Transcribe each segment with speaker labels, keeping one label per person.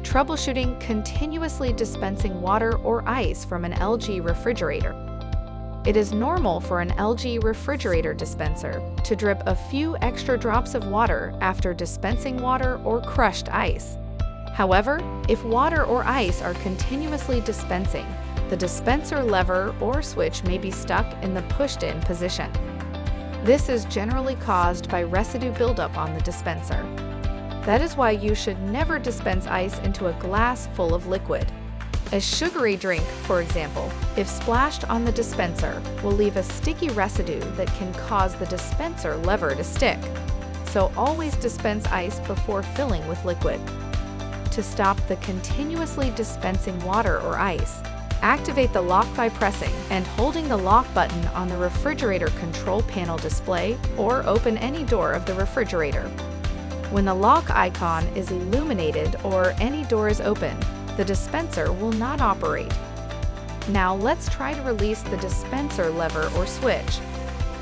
Speaker 1: Troubleshooting continuously dispensing water or ice from an LG refrigerator. It is normal for an LG refrigerator dispenser to drip a few extra drops of water after dispensing water or crushed ice. However, if water or ice are continuously dispensing, the dispenser lever or switch may be stuck in the pushed-in position. This is generally caused by residue buildup on the dispenser. That is why you should never dispense ice into a glass full of liquid. A sugary drink, for example, if splashed on the dispenser, will leave a sticky residue that can cause the dispenser lever to stick. So always dispense ice before filling with liquid. To stop the continuously dispensing water or ice, activate the lock by pressing and holding the lock button on the refrigerator control panel display, or open any door of the refrigerator. When the lock icon is illuminated or any door is open, the dispenser will not operate. Now let's try to release the dispenser lever or switch.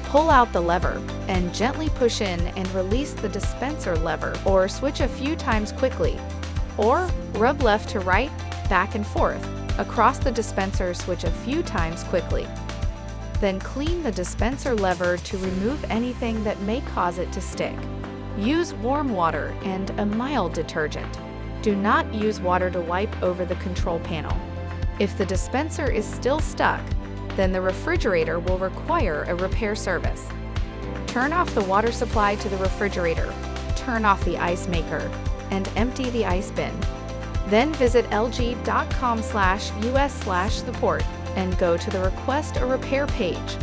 Speaker 1: Pull out the lever and gently push in and release the dispenser lever or switch a few times quickly. Or rub left to right, back and forth, across the dispenser switch a few times quickly. Then clean the dispenser lever to remove anything that may cause it to stick. Use warm water and a mild detergent. Do not use water to wipe over the control panel. If the dispenser is still stuck, then the refrigerator will require a repair service. Turn off the water supply to the refrigerator, turn off the ice maker, and empty the ice bin. Then visit lg.com/us/support and go to the Request a Repair page.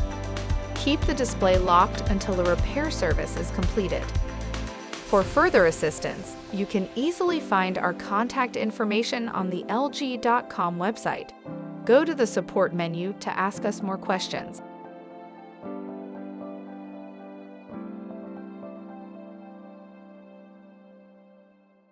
Speaker 1: Keep the display locked until the repair service is completed. For further assistance, you can easily find our contact information on the lg.com website. Go to the support menu to ask us more questions.